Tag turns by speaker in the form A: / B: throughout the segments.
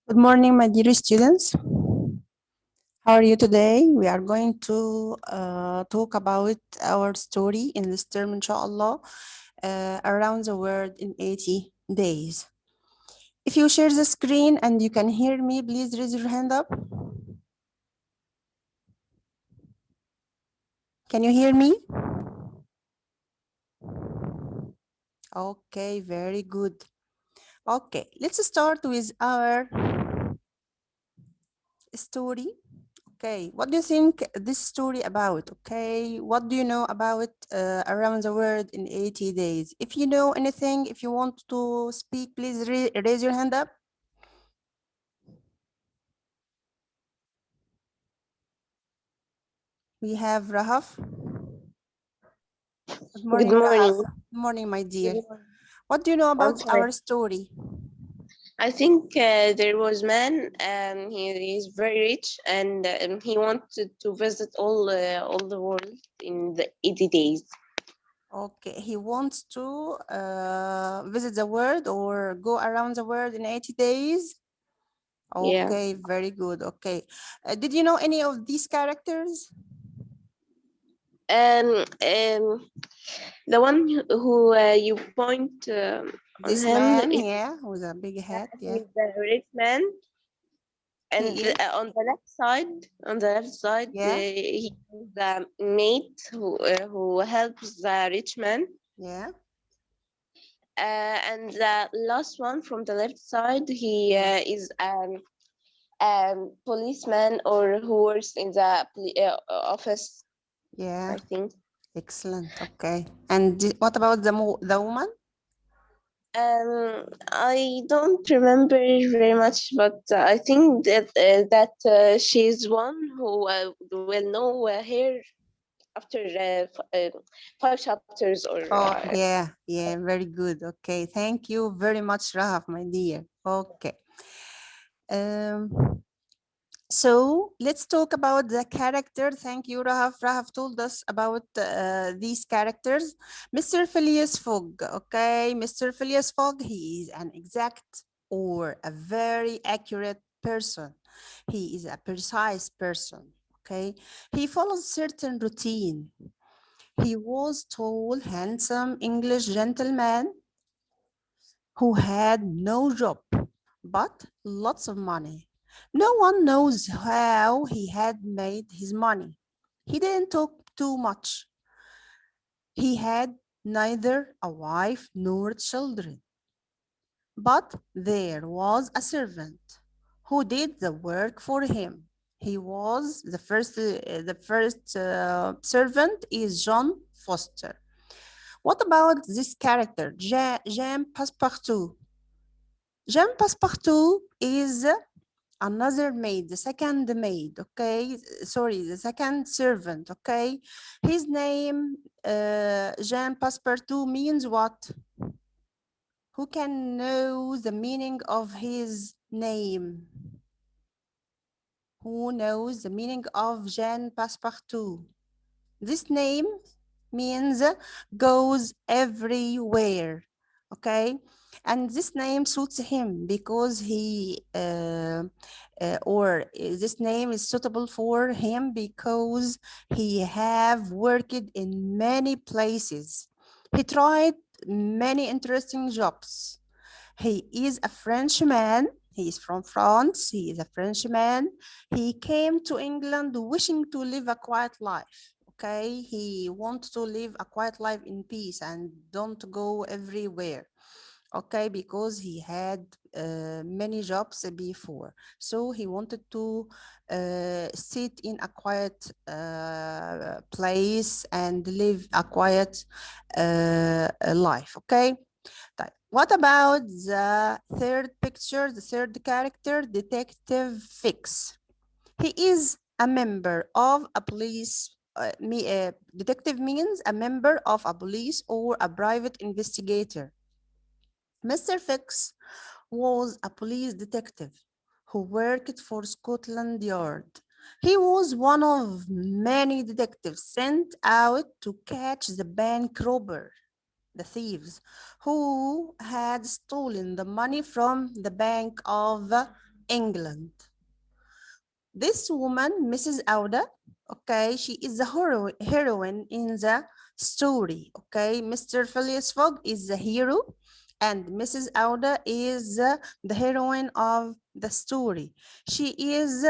A: Good morning, my dear students. How are you today? We are going to talk about our story in this term, inshallah, around the world in 80 days. If you share the screen and you can hear me, please raise your hand up. Can you hear me? Okay, very good. Okay, let's start with our story. Okay, what do you think this story about? Okay, what do you know about around the world in 80 days? If you know anything, if you want to speak, please raise your hand up. We have Rahaf. Good
B: Good
A: morning, Rahaf.
B: morning.
A: Good morning, my dear.
B: Good morning.
A: What do you know
B: I'm
A: about
B: fine.
A: our story?
B: I think there was man. He is very rich, and he wanted to visit all the world in the 80 days.
A: Okay, he wants to visit the world or go around the world in 80 days.
B: Yeah.
A: Okay, very good. Okay. Did you know any of these characters?
B: The one who you point on
A: This
B: him
A: man,
B: is
A: yeah, with a big hat, yeah.
B: he's the rich man, and
A: He is,
B: on the left side,
A: yeah,
B: he is the mate who helps the rich man.
A: yeah.
B: And the last one from the left side, he is policeman or who works in the office,
A: Yeah,
B: I think.
A: excellent. Okay. And what about the woman?
B: I don't remember very much, but I think that she's one who will know her after 5 chapters or.
A: Oh, yeah, yeah, very good. Okay, thank you very much, Rahaf, my dear. Okay. Um, so let's talk about the character. Thank you, Rahaf. Rahaf told us about these characters. Mr. Phileas Fogg. Okay, Mr. Phileas Fogg, he is an exact or a very accurate person. He is a precise person. Okay, he follows certain routine. He was tall, handsome English gentleman who had no job, but lots of money. No one knows how he had made his money. He didn't talk too much. He had neither a wife nor children. But there was a servant who did the work for him. He was the first servant is John Foster. What about this character, Jean Passepartout? Jean Passepartout is another maid, the second maid, okay? Sorry, the second servant, okay? His name, Jean Passepartout, means what? Who can know the meaning of his name? Who knows the meaning of Jean Passepartout? This name means goes everywhere, okay? And this name suits him because this name is suitable for him because he have worked in many places. He tried many interesting jobs. He is a Frenchman. He is from France. He is a Frenchman. He came to England wishing to live a quiet life. Okay, he wants to live a quiet life in peace and don't go everywhere. Okay, because he had many jobs before, so he wanted to sit in a quiet place and live a quiet life. Okay. What about the third picture, the third character, Detective Fix? He is a member of a police. Detective means a member of a police or a private investigator. Mr. Fix was a police detective who worked for Scotland Yard. He was one of many detectives sent out to catch the bank robber, the thieves, who had stolen the money from the Bank of England. This woman, Mrs. Auda, okay, she is the heroine in the story, okay? Mr. Phileas Fogg is the hero, and Mrs. Auda is the heroine of the story. She is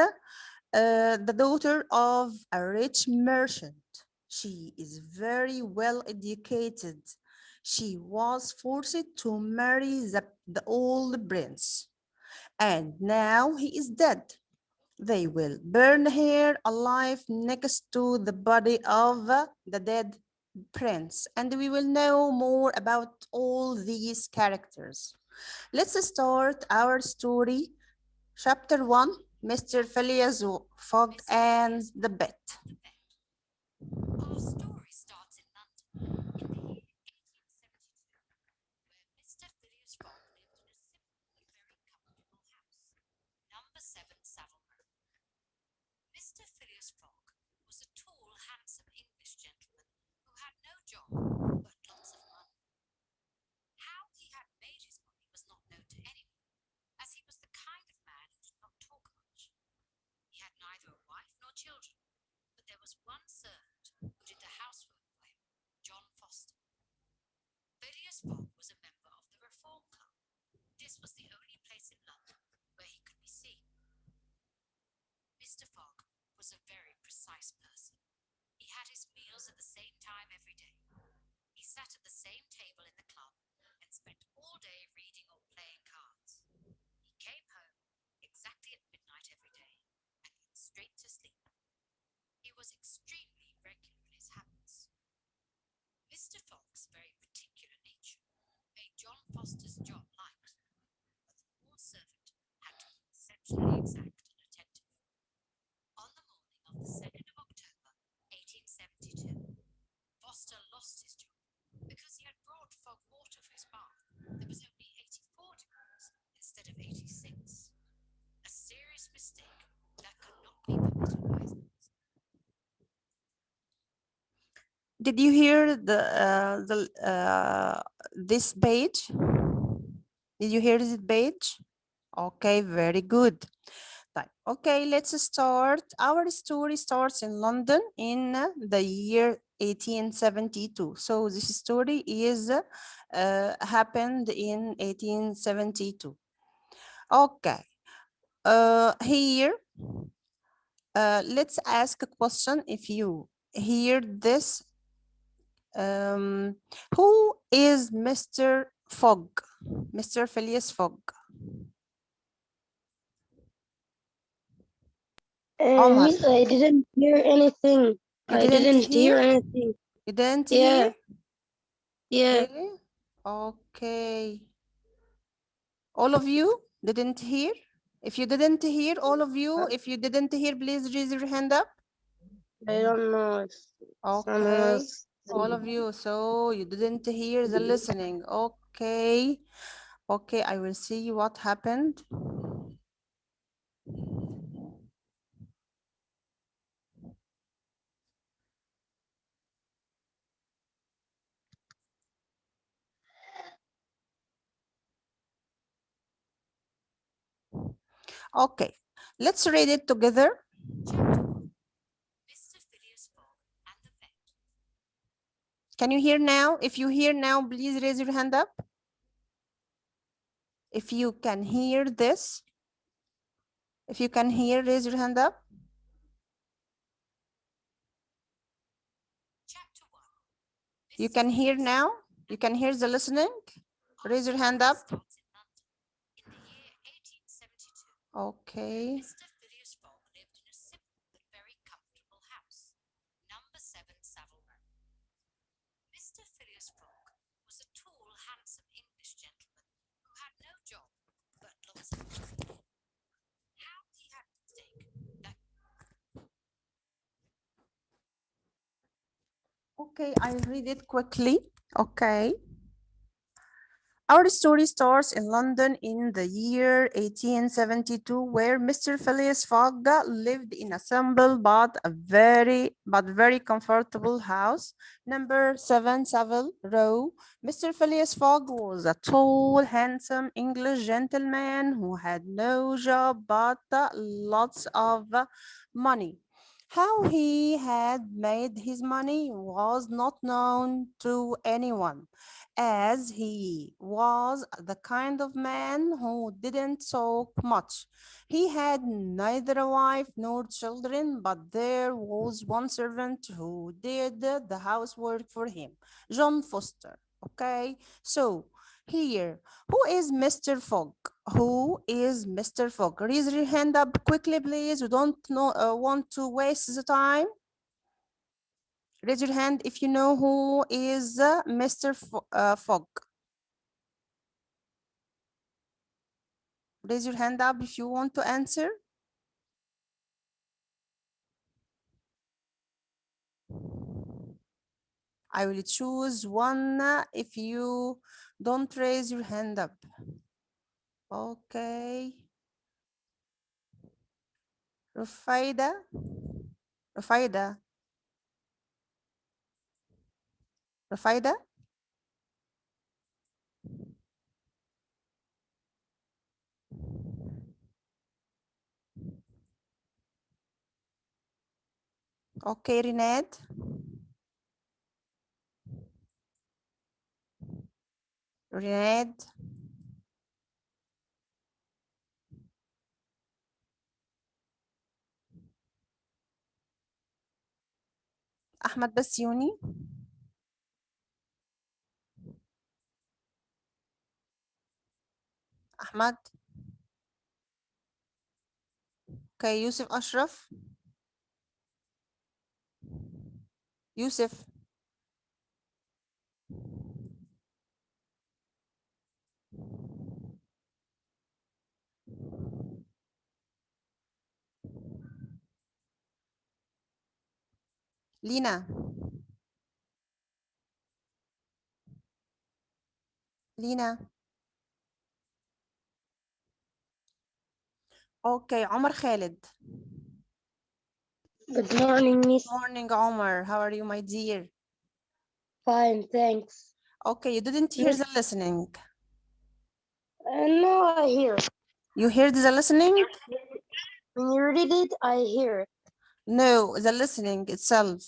A: the daughter of a rich merchant. She is very well educated. She was forced to marry the old prince, and now he is dead. They will burn her alive next to the body of the dead prince. And we will know more about all these characters. Let's start our story. Chapter 1, Mr. Phileas Fogg and the Bet.
C: Our story starts in London in the year 1872, where Mr. Phileas Fogg lived in a simple but very comfortable house, number 7 Savile Row. Mr. Phileas Fogg was a tall, handsome English gentleman who had no job but lots of money. How he had made his money was not known to anyone, as he was the kind of man who did not talk much. He had neither a wife nor children, but there was one servant who did the housework for him, John Foster. Phileas Fogg was a member of the Reform Club. This was the only place in London where he could be seen. Mr. Fogg was a very precise person. He had his meals at the same time every day. He sat at the same table in the club and spent all day reading or playing cards. He came home exactly at midnight every day and went straight to sleep. He was extremely regular in his habits. Mr. Fogg's very particular nature made John Foster's job light, but the poor servant had to be exceptionally exact and attentive. On the morning of the 2nd of October, 1872, Foster lost his job because he had brought Fogg water for his bath that was only 84 degrees instead of 86. A serious mistake that could not be permitted by his boss.
A: Did you hear this page? Did you hear this page? Okay, very good. Okay, let's start. Our story starts in London in the year 1872. So this story is happened in 1872. Okay, here, let's ask a question. If you hear this, who is Mr. Fogg? Mr. Phileas Fogg? Omar,
D: Miss, I didn't hear anything.
A: you
D: I
A: didn't
D: didn't hear
A: hear?
D: anything.
A: You didn't
D: Yeah,
A: hear?
D: yeah.
A: Really? Okay. All of you didn't hear? If you didn't hear, all of you, if you didn't hear, please raise your hand up.
D: I don't know if someone
A: Okay.
D: else.
A: All of you. So you didn't hear the listening. Okay. Okay, I will see what happened. Okay, let's read it together.
C: Chapter 1. Mr. Phileas Fogg and the Bet.
A: Can you hear now? If you hear now, please raise your hand up. If you can hear this, if you can hear, raise your hand up.
C: Chapter 1.
A: You
C: Mr.
A: can hear
C: Phileas
A: now?
C: Fogg
A: You
C: and
A: can
C: the
A: hear
C: Bet.
A: the listening?
C: Our
A: Raise your hand
C: story
A: up.
C: starts in London in the year 1872.
A: Okay.
C: Mr. Phileas Fogg lived in a simple but very comfortable house, number 7 Savile Row. Mr. Phileas Fogg was a tall, handsome
A: Okay, I'll read it quickly. Okay. Our story starts in London in the year 1872, where Mr. Phileas Fogg lived in a simple but very comfortable house, number 7 Savile Row. Mr. Phileas Fogg was a tall, handsome English gentleman who had no job but lots of money. How he had made his money was not known to anyone, as he was the kind of man who didn't talk much. He had neither a wife nor children, but there was one servant who did the housework for him, John Foster. Okay, so here, who is Mr. Fogg? Who is Mr. Fogg? Raise your hand up quickly, please. We don't know, want to waste the time. Raise your hand if you know who is Mr. Fogg. Raise your hand up if you want to answer. I will choose one if you don't raise your hand up. Okay. Rufaida. Rufaida. Rufaida. Okay, Renad. Renad. Ahmad Basyuni. Ahmad. Okay, Yusuf Ashraf. Yusuf. Lina. Lina. Okay, Omar Khalid.
D: Good morning, Miss.
A: Morning, Omar. How are you, my dear?
D: Fine, thanks.
A: Okay, you didn't hear
D: Miss,
A: the listening.
D: no, I hear it.
A: You heard the listening?
D: When you read it, I hear it.
A: No, the listening itself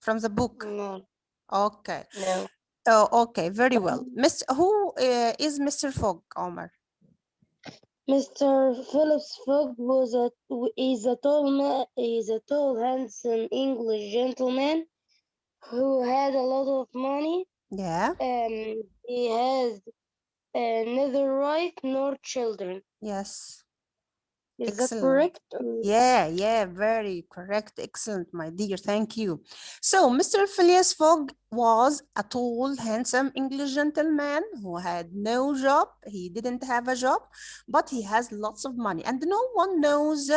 A: from the book.
D: No,
A: Okay.
D: no.
A: Oh, okay, very well. Who is Mr. Fogg, Omar?
D: Mr. Phillips Fogg is a tall, handsome English gentleman who had a lot of money.
A: Yeah,
D: He has neither wife nor children.
A: yes.
D: Is that
A: Excellent.
D: correct?
A: Yeah, very correct. Excellent, my dear. Thank you. So, Mr. Phileas Fogg was a tall, handsome English gentleman who had no job. He didn't have a job, but he has lots of money, and no one knows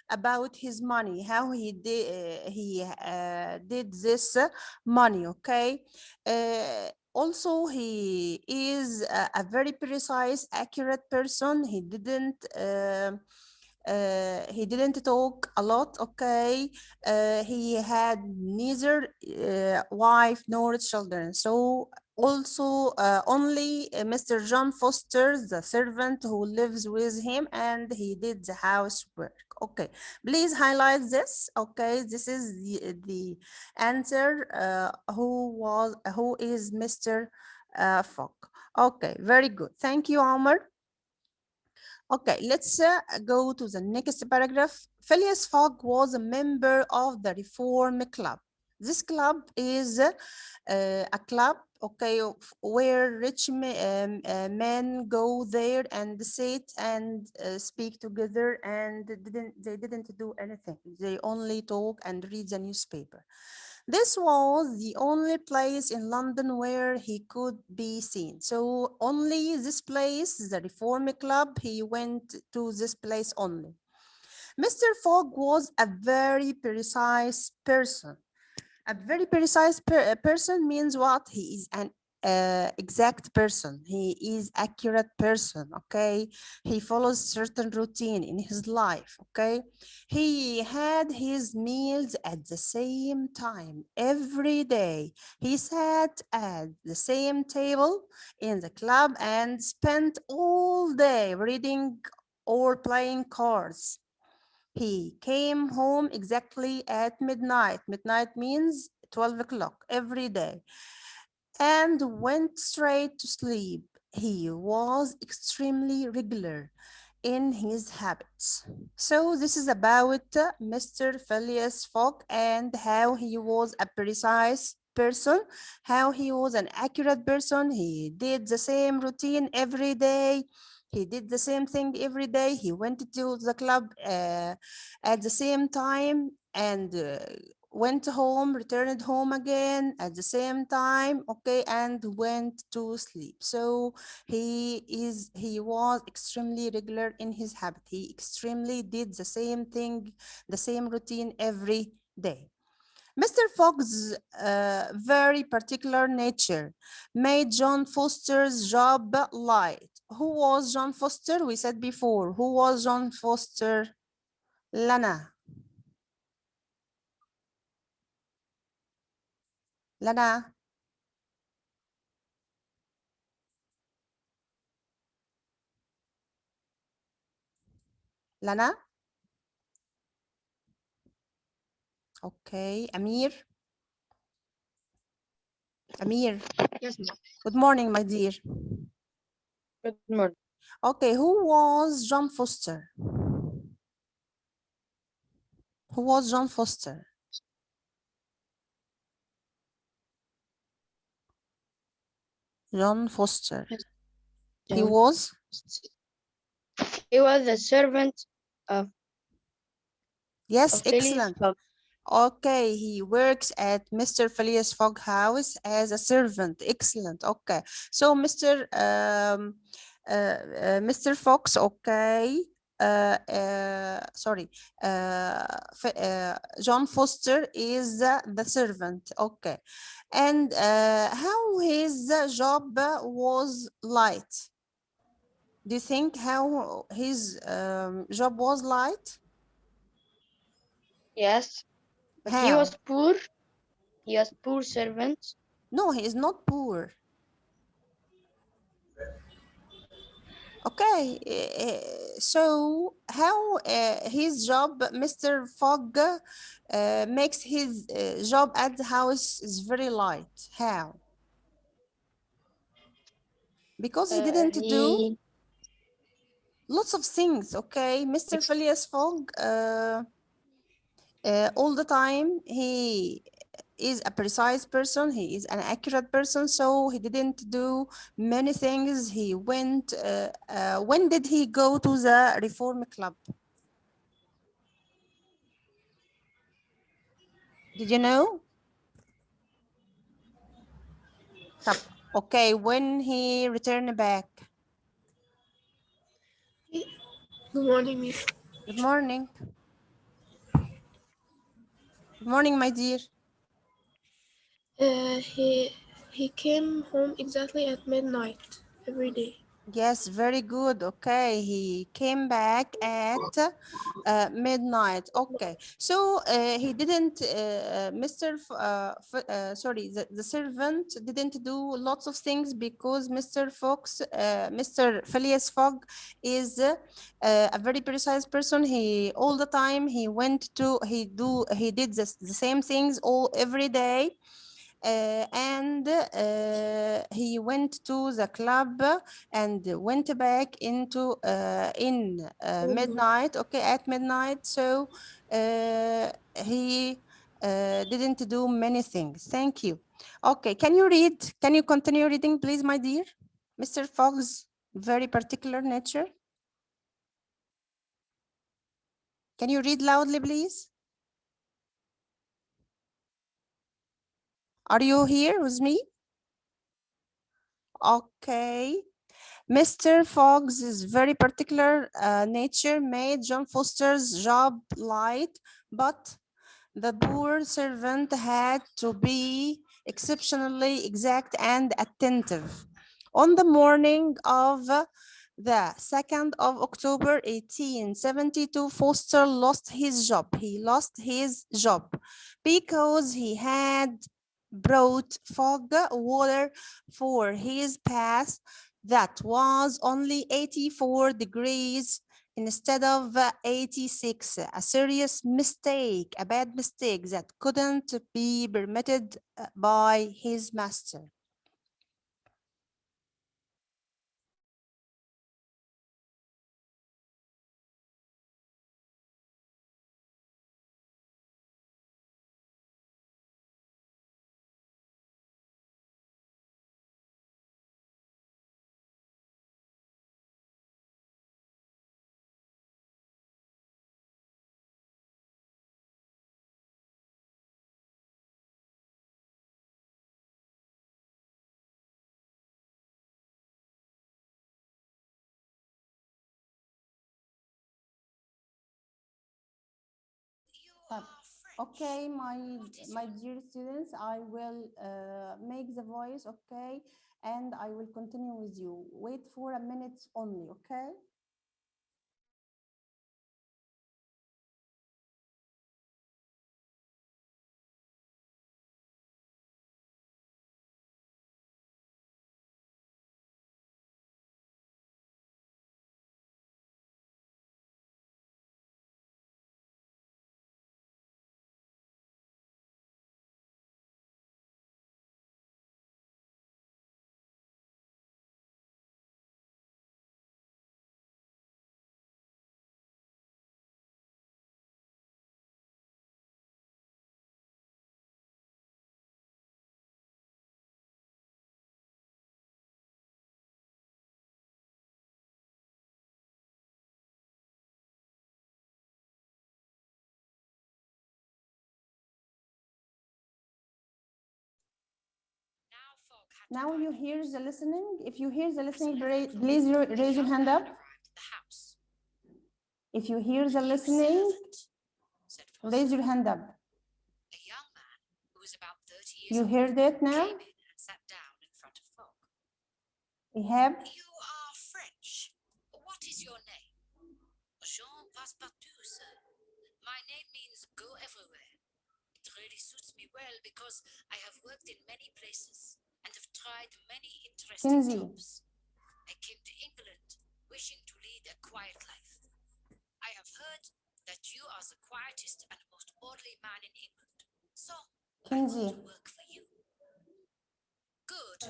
A: about his money, how he did this money. Okay. Also, he is a very precise, accurate person. He didn't talk a lot. Okay. He had neither wife nor children. So also only Mr. John Foster, the servant who lives with him, and he did the housework. Okay, please highlight this. Okay, this is the answer. Who is Mr. Fogg? Okay, very good. Thank you, Omar. Okay, let's go to the next paragraph. Phileas Fogg was a member of the Reform Club. This club is a club, okay, where rich men go there and sit and speak together, and they didn't do anything. They only talk and read the newspaper. This was the only place in London where he could be seen. So only this place, the Reform Club, he went to this place only. Mr. Fogg was a very precise person. A very precise person means what? He is an exact person. He is accurate person. Okay. He follows certain routine in his life. Okay. He had his meals at the same time every day. He sat at the same table in the club and spent all day reading or playing cards. He came home exactly at midnight. Midnight means 12 o'clock every day and went straight to sleep. He was extremely regular in his habits. So this is about Mr. Phileas Fogg and how he was a precise person, how he was an accurate person. He did the same routine every day. He did the same thing every day. He went to the club at the same time and went home, returned home again at the same time, okay, and went to sleep. So he was extremely regular in his habit. He extremely did the same thing, the same routine every day. Mr. Fogg's very particular nature made John Foster's job light. Who was John Foster? We said before. Who was John Foster? Lana. Lana. Lana. Okay. Amir. Amir.
D: Yes, ma'am.
A: Good morning, my dear.
D: Good morning.
A: Okay, who was John Foster? Who was John Foster? John Foster. He
D: John.
A: was?
D: He was a servant of
A: Yes,
D: Phileas
A: excellent.
D: Fogg.
A: Okay, he works at Mr. Phileas Fogg house as a servant. Excellent. Okay, so Mr. Fox. Okay. Sorry. John Foster is the servant. Okay, and how his job was light? Do you think how his job was light?
D: Yes, but he
A: How?
D: was poor. He was poor servant.
A: No, he is not poor. Okay, so how his job, Mr. Fogg, makes his job at the house is very light. How? Because he didn't do
D: He
A: lots of things. Okay, Mr. Phileas Fogg, all the time he is a precise person, he is an accurate person, so he didn't do many things. He went, when did he go to the Reform Club? Did you know? Okay, when he returned back?
E: Good morning, Miss.
A: Good morning. Good morning, my dear.
E: He came home exactly at midnight every day.
A: Yes, very good. Okay, he came back at midnight. Okay, so he didn't, sorry, the servant didn't do lots of things because Mr. Phileas Fogg is a very precise person. He all the time he he did the same things every day. And he went to the club and went back into midnight. Okay, at midnight. So he didn't do many things. Thank you. Okay, can you read? Can you continue reading, please, my dear? Mr. Fogg's very particular nature. Can you read loudly, please? Are you here with me? Okay. Mr. Fogg's very particular nature made John Foster's job light, but The poor servant had to be exceptionally exact and attentive. On the morning of the 2nd of October 1872, Foster lost his job. He lost his job because he had brought fog water for his bath that was only 84 degrees instead of 86, a serious mistake, a bad mistake that couldn't be permitted by his master.
C: You are French.
A: Okay, my
C: your
A: dear students, I will make the voice, okay, and I will continue with you. Wait for a minute only, okay?
C: Now Fogg had to
A: Now
C: guide
A: you
C: the
A: hear the listening. If you hear the
C: As
A: listening,
C: 11 o'clock,
A: please
C: a
A: raise your
C: young
A: hand
C: man
A: up.
C: arrived at the house.
A: If you hear the
C: "A new
A: listening,
C: servant," said Foster.
A: raise your hand up.
C: A young man who was about 30 years
A: You
C: old
A: heard it now?
C: came in and sat down in front of Fogg.
A: Ihab,
C: "You are French. What is your name?" "Jean Passepartout, sir. My name means go everywhere. It really suits me well because I have worked in many places and have tried many interesting
A: Kenzie.
C: jobs. I came to England wishing to lead a quiet life. I have heard that you are the quietest and most orderly man in England. So I want
A: Kenzie.
C: to work for you." "Good.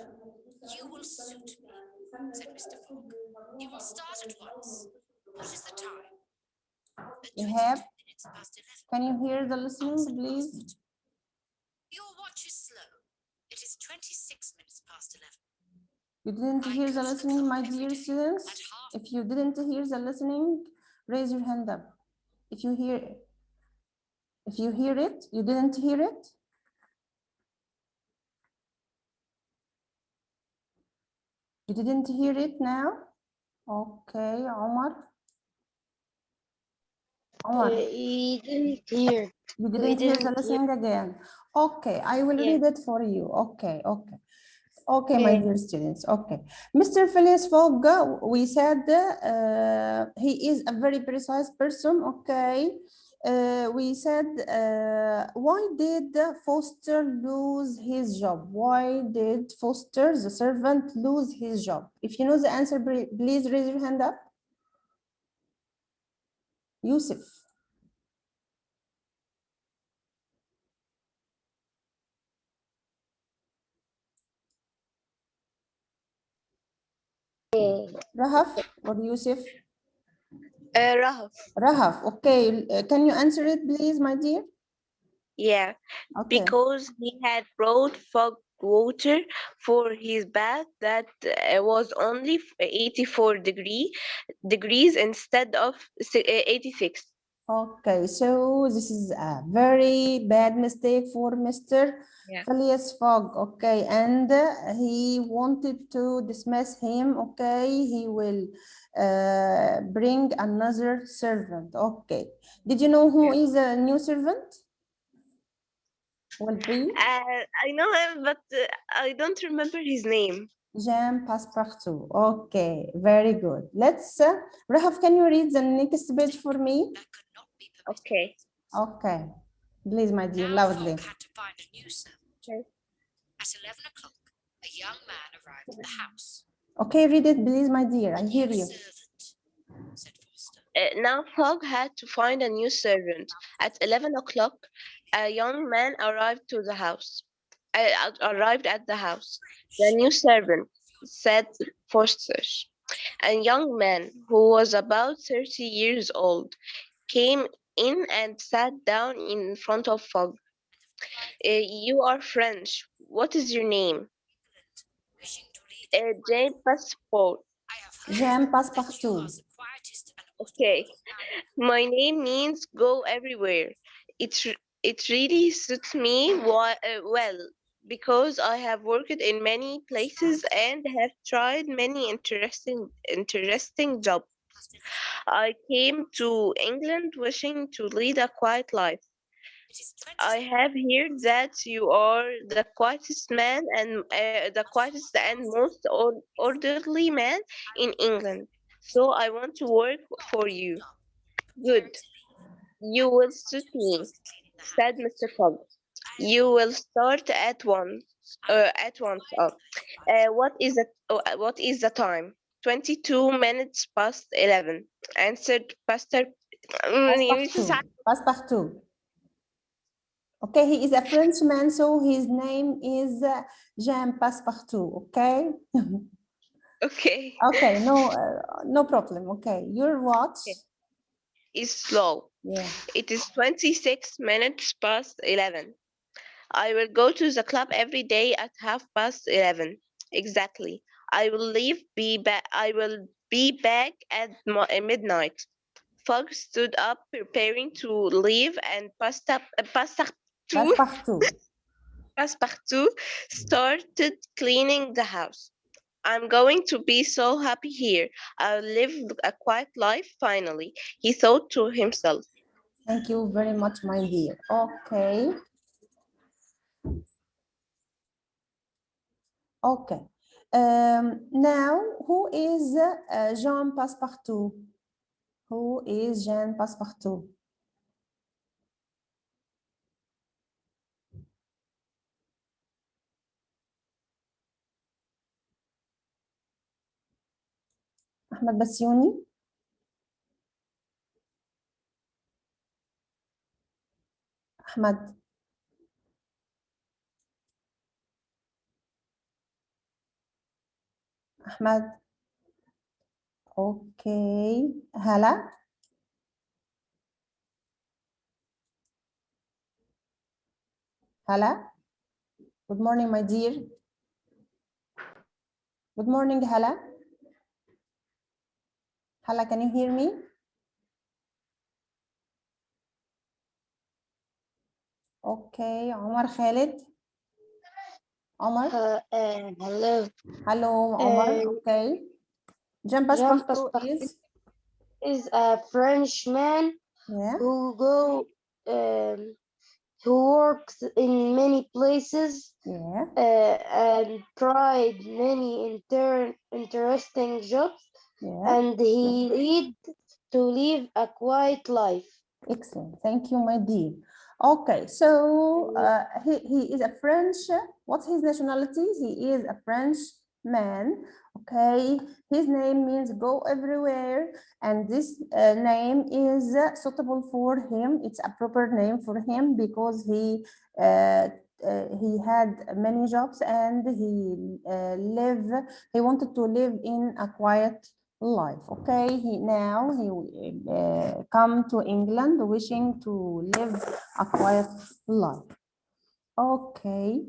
C: You will suit me," said Mr. Fogg. "You will start at once. What is the time?"
A: Ihab,
C: 22 minutes past 11.
A: can you hear the listening,
C: Answered
A: please?
C: Passepartout. "Your watch is slow. It is 26 minutes past 11.
A: You didn't
C: I
A: hear the
C: close the
A: listening,
C: club
A: my
C: every
A: dear
C: day
A: students?
C: at half.
A: If you didn't hear the listening, raise your hand up. If you hear it, you didn't hear it? You didn't hear it now? Okay, Omar. Omar,
D: He didn't hear.
A: you
D: we
A: didn't hear the
D: didn't hear.
A: listening again. Okay, I will
D: Yeah.
A: read it for you. Okay, okay. Okay, my
D: Okay.
A: dear students. Okay, Mr. Phileas Fogg, we said he is a very precise person. Okay, we said why did Foster lose his job? Why did Foster, the servant, lose his job? If you know the answer, please raise your hand up. Yusuf. Rahaf or Yusuf?
B: Rahaf.
A: Rahaf, okay. Can you answer it, please, my dear?
B: Yeah,
A: Okay.
B: because he had brought fog water for his bath that was only 84 degrees instead of 86.
A: Okay, so this is a very bad mistake for Mr.
B: Yeah.
A: Phileas Fogg. Okay, and he wanted to dismiss him. Okay, he will bring another servant. Okay, did you know who
B: Yeah.
A: is a new servant? will be
B: I know him, but I don't remember his name.
A: Jean Passepartout. Okay, very good. Let's, Rahaf, can you read the next page for me?
C: That could not be permitted.
B: Okay.
A: Okay, please, my dear,
C: Now
A: loudly.
C: Fogg had to find a new servant.
B: Okay.
C: At 11 o'clock, a young man arrived at the house.
A: Okay, read it, please, my dear. I hear
C: New
A: you.
C: servant, said Foster.
B: Now Fogg had to find a new servant. At 11 o'clock, a young man arrived to the house. Arrived at the house. The new servant, said Foster. A young man who was about 30 years old came in and sat down in front of Fogg. You are French. What is your name?
C: Wishing to lead
B: Jean Passport.
C: I have heard
A: Jean
C: that you
A: Passepartout.
C: are the quietest and most
B: Okay.
C: man.
B: My name means go everywhere. It really suits me well because I have worked in many places and have tried many interesting jobs. I came to England wishing to lead a quiet life.
C: It is 20
B: I have heard that you are the quietest man and the quietest and most orderly man in England. So I want to work for you. Good. You will suit me, said Mr. Fogg. You will start at once. What is the time? 22 minutes past 11. Answered Pastor.
A: Passepartout. Passepartout. Okay, he is a Frenchman, so his name is Jean Passepartout. Okay.
B: Okay.
A: Okay, no problem. Okay, your watch
B: Is slow.
A: Yeah.
B: It is 26 minutes past 11. I will go to the club every day at 11:30. Exactly. I will be back at midnight. Fogg stood up, preparing to leave, and
A: Passepartout.
B: Passepartout started cleaning the house. I'm going to be so happy here. I'll live a quiet life finally, he thought to himself.
A: Thank you very much, my dear. Okay. Okay. Now, who is Jean Passepartout? Who is Jean Passepartout? Ahmed Bassiouni? Ahmed. Ahmed. Okay. Hala? Hala? Good morning, my dear. Good morning, Hala. Hala, can you hear me? Okay, Omar Khalid. Omar.
D: Hello.
A: Hello, Omar. Okay. Jean Passepartout
D: is a Frenchman
A: yeah.
D: who works in many places
A: Yeah.
D: and tried many interesting jobs,
A: Yeah.
D: and he need to live a quiet life.
A: Excellent. Thank you, my dear. Okay, so he is a French. What's his nationality? He is a French man. Okay, his name means go everywhere, and this name is suitable for him. It's a proper name for him because he had many jobs and he wanted to live in a quiet life. Okay, he come to England wishing to live a quiet life. Okay.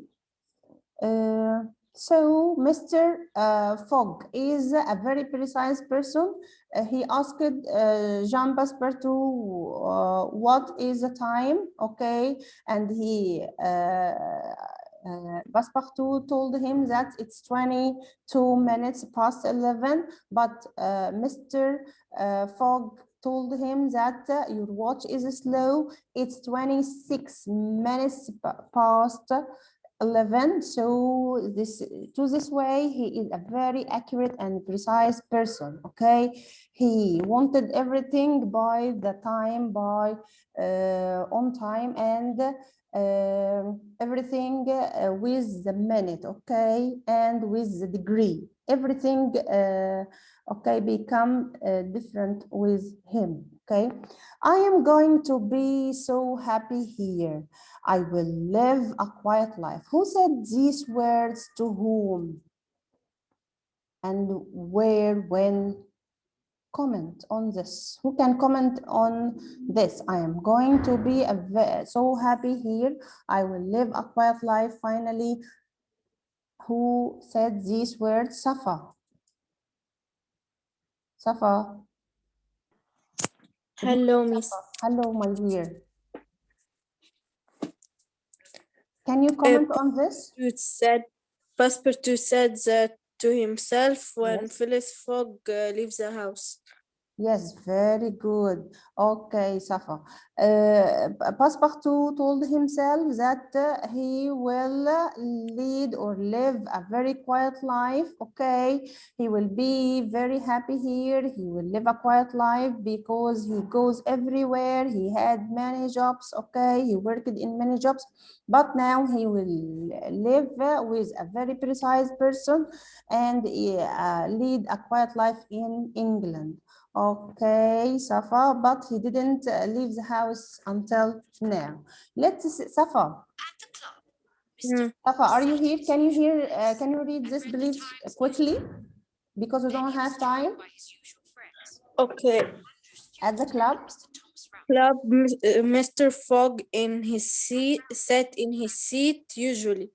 A: So Mr. Fogg is a very precise person. He asked Jean Passepartout what is the time, okay, and he Passepartout told him that it's 22 minutes past 11, but Mr. Fogg told him that your watch is slow. It's 26 minutes past 11. So this way, he is a very accurate and precise person. Okay, he wanted everything by the time, on time, and everything with the minute. Okay, and with the degree. Everything okay become different with him. Okay, I am going to be so happy here. I will live a quiet life. Who said these words to whom? And where, when? Comment on this. Who can comment on this? I am going to be so happy here. I will live a quiet life finally. Who said these words? Safa. Safa.
E: Hello, Miss.
A: Hello, my dear. Can you comment on this?
E: Passepartout said that to himself when
A: Yes.
E: Phileas Fogg leaves the house.
A: Yes, very good. Okay, Safa. Passepartout told himself that he will lead or live a very quiet life. Okay, he will be very happy here. He will live a quiet life because he goes everywhere. He had many jobs. Okay, he worked in many jobs, but now he will live with a very precise person and lead a quiet life in England. Okay, Safa, but he didn't leave the house until now. Let's see, Safa.
C: At the club, Mr.
A: Safa, are you here?
C: sat
A: Can you
C: as
A: hear?
C: usual
A: Can you read
C: and
A: this,
C: read the
A: please,
C: Times
A: quickly?
C: newspaper.
A: Because we
C: Then
A: don't
C: he was
A: have time.
C: joined by his usual friends,
E: Okay.
C: Andrew
A: At the
C: Stuart
A: club.
C: and Mr. Thomas Ralph.
E: Club, Mr. Fogg in his seat sat in his seat usually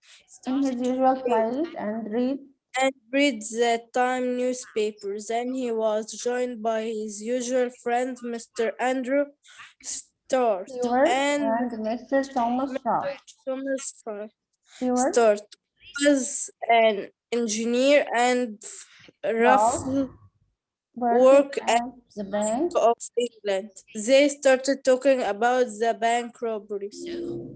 A: In his
C: Started
A: usual
C: talking
A: place and read.
E: and read the Time newspaper. Then he was joined by his usual friend, Mr. Andrew Stewart,
A: Stewart
E: and
A: and Mr. Thomas Sharp.
E: Thomas
A: Stewart,
E: Stewart was an engineer and
A: Ralph
E: rough
A: worked
E: work at
A: at the bank.
E: of England. They started talking about the bank robbery.
C: So,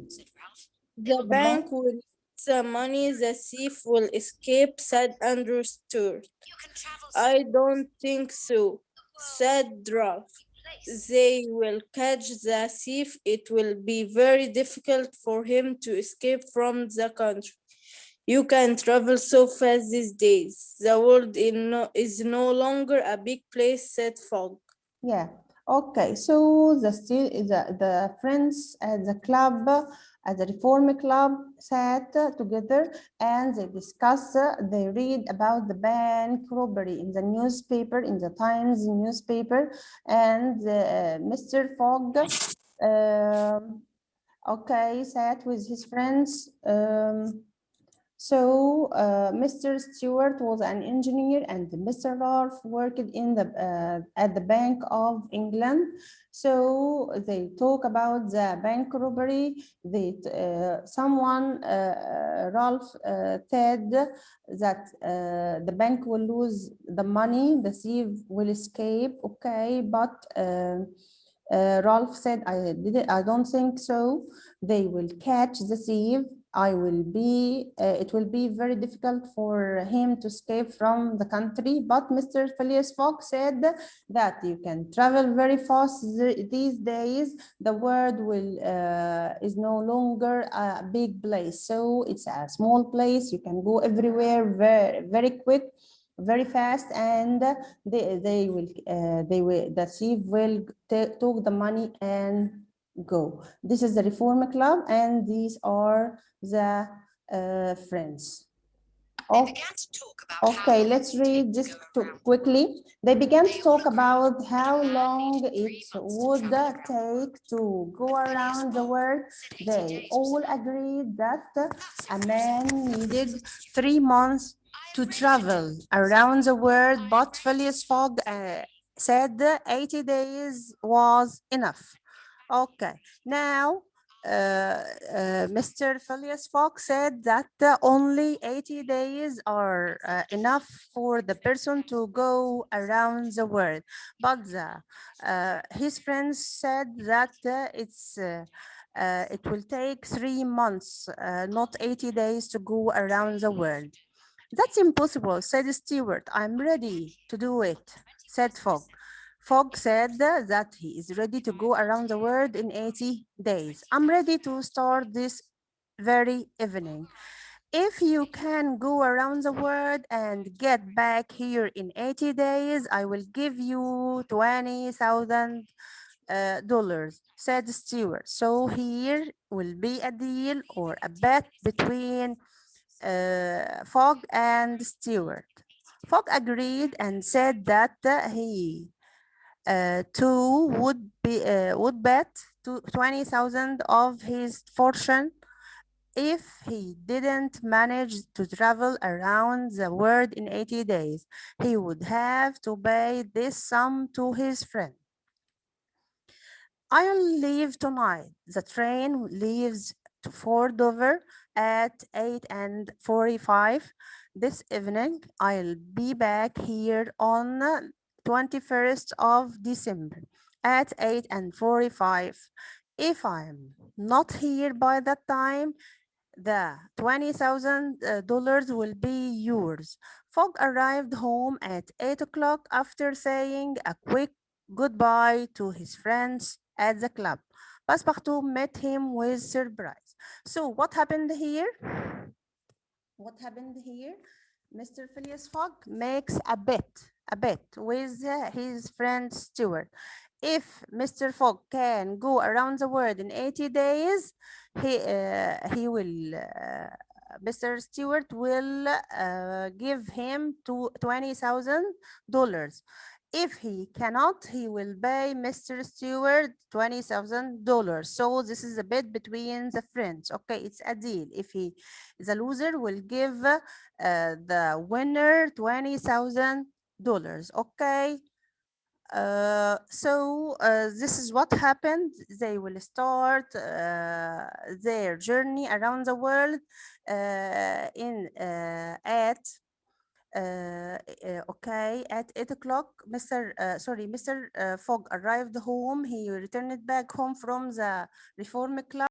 C: said Ralph,
E: The
A: The bank.
E: bank will need the money, the thief will escape, said Andrew Stewart.
C: you can travel
E: I don't think so, said Ralph.
C: place.
E: They will catch the thief. It will be very difficult for him to escape from the country. You can travel so fast these days. The world is no longer a big place, said Fogg.
A: Yeah. Okay. So the friends at the club, at the Reform Club, sat together and they discuss. They read about the bank robbery in the newspaper, in the Times newspaper, and Mr. Fogg, okay, sat with his friends. So Mr. Stewart was an engineer and Mr. Ralph worked in the at the Bank of England. So they talk about the bank robbery. Ralph said that the bank will lose the money, the thief will escape. Okay, but Ralph said, I don't think so. They will catch the thief. It will be very difficult for him to escape from the country. But Mr. Phileas Fogg said that you can travel very fast these days. The world is no longer a big place. So it's a small place. You can go everywhere very, very quick, very fast, and the thief will take the money and go. This is the Reform Club, and these are the friends.
C: They began to talk about how
A: Okay,
C: long
A: let's
C: it would
A: read
C: take
A: this
C: to go around the
A: quickly.
C: world.
A: They began to
C: They all
A: talk
C: agreed
A: about
C: that a
A: how
C: man
A: long
C: needed 3
A: it
C: months to
A: would
C: travel around the world.
A: take to go
C: But Phileas
A: around the
C: Fogg
A: world.
C: said 80
A: They
C: days was
A: all
C: enough.
A: agreed that
C: That's
A: a
C: impressive,
A: man
C: said
A: needed
C: Stuart.
A: 3 months
C: I
A: to
C: agree with
A: travel
C: you, said
A: around the
C: Ralph.
A: world,
C: I
A: but
C: agree with
A: Phileas
C: you,
A: Fogg said 80 days was enough. Okay, now Mr. Phileas Fogg said that only 80 days are enough for the person to go around the world. But his friends said that it will take 3 months, not 80 days to go around the world. That's impossible, said Stewart. I'm ready to do it, said Fogg. Fogg said that he is ready to go around the world in 80 days. I'm ready to start this very evening. If you can go around the world and get back here in 80 days, I will give you $20,000, said Stewart. So here will be a deal or a bet between Fogg and Stewart. Fogg agreed and said that he too would bet 20,000 of his fortune if he didn't manage to travel around the world in 80 days. He would have to pay this sum to his friend. I'll leave tonight. The train leaves for Dover at 8:45 this evening. I'll be back here on 21st of December at 8:45. If I'm not here by that time, the $20,000 will be yours. Fogg arrived home at 8 o'clock after saying a quick goodbye to his friends at the club. Passepartout met him with surprise. So what happened here? What happened here? Mr. Phileas Fogg makes a bet with his friend Stewart. If Mr. Fogg can go around the world in 80 days, he will Mr. Stewart will give him $20,000. If he cannot, he will pay Mr. Stewart $20,000. So this is a bet between the friends. Okay, it's a deal. If the loser will give the winner $20,000. Okay. This is what happened. They will start their journey around the world in at okay, at 8 o'clock. Mr. Fogg arrived home. He returned back home from the Reform Club.